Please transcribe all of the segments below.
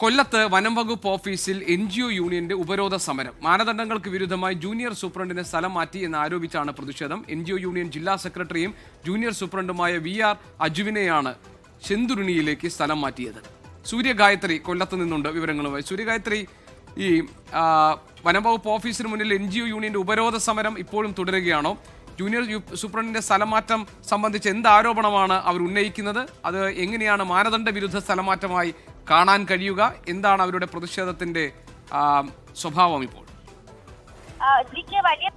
കൊല്ലത്ത് വനം വകുപ്പ് ഓഫീസിൽ NGO യൂണിയന്റെ ഉപരോധ സമരം. മാനദണ്ഡങ്ങൾക്ക് വിരുദ്ധമായി ജൂനിയർ സൂപ്രണ്ടിനെ സ്ഥലം മാറ്റി എന്ന് ആരോപിച്ചാണ് പ്രതിഷേധം. NGO യൂണിയൻ ജില്ലാ സെക്രട്ടറിയും ജൂനിയർ സൂപ്രണ്ടുമായ VR അജുവിനെയാണ് ചെന്തുരുണിയിലേക്ക് സ്ഥലം മാറ്റിയത്. സൂര്യഗായത്രി കൊല്ലത്ത് നിന്നുണ്ട് വിവരങ്ങളുമായി. സൂര്യഗായത്രി, ഈ വനം വകുപ്പ് ഓഫീസിന് മുന്നിൽ NGO യൂണിയന്റെ ഉപരോധ സമരം ഇപ്പോഴും തുടരുകയാണോ? ജൂനിയർ സൂപ്രണ്ടിന്റെ സ്ഥലമാറ്റം സംബന്ധിച്ച് എന്ത് ആരോപണമാണ് അവർ ഉന്നയിക്കുന്നത്? അത് എങ്ങനെയാണ് മാനദണ്ഡ വിരുദ്ധ സ്ഥലമാറ്റമായി കാണാൻ കഴിയുക? എന്താണ് അവരുടെ പ്രതിഷേധത്തിന്റെ സ്വഭാവം ഇപ്പോൾ? വലിയ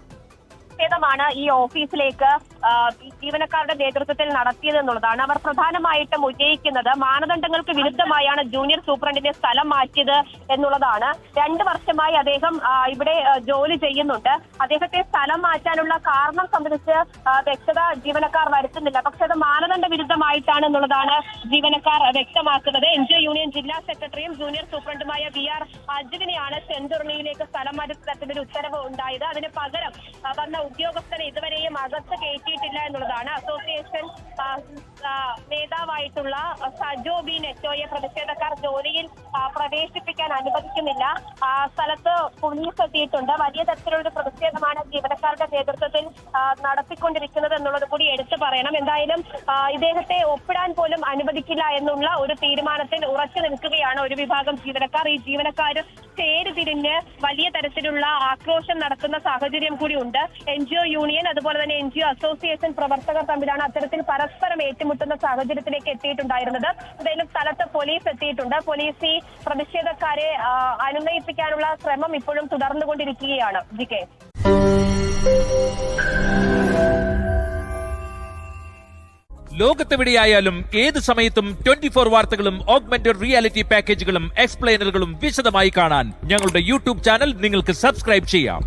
പ്രതിഷേധമാണ് ഈ ഓഫീസിലേക്ക് ജീവനക്കാരുടെ നേതൃത്വത്തിൽ നടത്തിയതെന്നുള്ളതാണ്. അവർ പ്രധാനമായിട്ടും ഉന്നയിക്കുന്നത് മാനദണ്ഡങ്ങൾക്ക് വിരുദ്ധമായാണ് ജൂനിയർ സൂപ്രണ്ടിന്റെ സ്ഥലം മാറ്റിയത് എന്നുള്ളതാണ്. 2 വർഷമായി അദ്ദേഹം ഇവിടെ ജോലി ചെയ്യുന്നുണ്ട്. അദ്ദേഹത്തെ സ്ഥലം മാറ്റാനുള്ള കാരണം സംബന്ധിച്ച് വ്യക്തത ജീവനക്കാർ വരുത്തുന്നില്ല. പക്ഷെ അത് മാനദണ്ഡ വിരുദ്ധമായിട്ടാണ് എന്നുള്ളതാണ് ജീവനക്കാർ വ്യക്തമാക്കുന്നത്. NGO യൂണിയൻ ജില്ലാ സെക്രട്ടറിയും ജൂനിയർ സൂപ്രണ്ടുമായ VR അജുവിനെയാണ് ചെന്തുരുണിയിലേക്ക് സ്ഥലം മാറ്റത്തിനൊരു ഉത്തരവ് ഉണ്ടായത്. അതിന് പകരം വന്ന ഉദ്യോഗസ്ഥനെ ഇതുവരെയും അകത്ത് കയറ്റിയിട്ടില്ല എന്നുള്ളതാണ്. അസോസിയേഷൻ നേതാവായിട്ടുള്ള സജോ ബി നെറ്റോയെ പ്രതിഷേധക്കാർ ജോലിയിൽ പ്രവേശിപ്പിക്കാൻ അനുവദിക്കുന്നില്ല. സ്ഥലത്ത് പോലീസ് എത്തിയിട്ടുണ്ട്. വലിയ തരത്തിലുള്ള പ്രതിഷേധമാണ് ജീവനക്കാരുടെ നേതൃത്വത്തിൽ നടത്തിക്കൊണ്ടിരിക്കുന്നത് എന്നുള്ളത് കൂടി എടുത്തു പറയണം. എന്തായാലും ഇദ്ദേഹത്തെ ഒപ്പിടാൻ പോലും അനുവദിക്കില്ല എന്നുള്ള ഒരു തീരുമാനത്തിൽ ഉറച്ചു നിൽക്കുകയാണ് ഒരു വിഭാഗം ജീവനക്കാർ. ഈ ജീവനക്കാർ ചേരിതിരിഞ്ഞ് വലിയ തരത്തിലുള്ള ആക്രോശം നടത്തുന്ന സാഹചര്യം കൂടി ഉണ്ട്. NGO യൂണിയൻ അതുപോലെ തന്നെ NGO അസോസിയേഷൻ പ്രവർത്തകർ തമ്മിലാണ് അത്തരത്തിൽ പരസ്പരം ഏറ്റുമുട്ടുന്ന സാഹചര്യത്തിലേക്ക് എത്തിയിട്ടുണ്ടായിരുന്നത്. എന്തായാലും സ്ഥലത്ത് പോലീസ് എത്തിയിട്ടുണ്ട്. പോലീസ് ഈ പ്രതിഷേധക്കാരെ അനുനയിപ്പിക്കാനുള്ള ശ്രമം ഇപ്പോഴും തുടർന്നുകൊണ്ടിരിക്കുകയാണ്. GK. ലോകത്തെവിടെയായാലും ഏത് സമയത്തും 24 വാർത്തകളും ഓഗ്മെന്റഡ് റിയാലിറ്റി പാക്കേജുകളും എക്സ്പ്ലെയിനറുകളും വിശദമായി കാണാൻ ഞങ്ങളുടെ YouTube ചാനൽ നിങ്ങൾക്ക് സബ്സ്ക്രൈബ് ചെയ്യാം.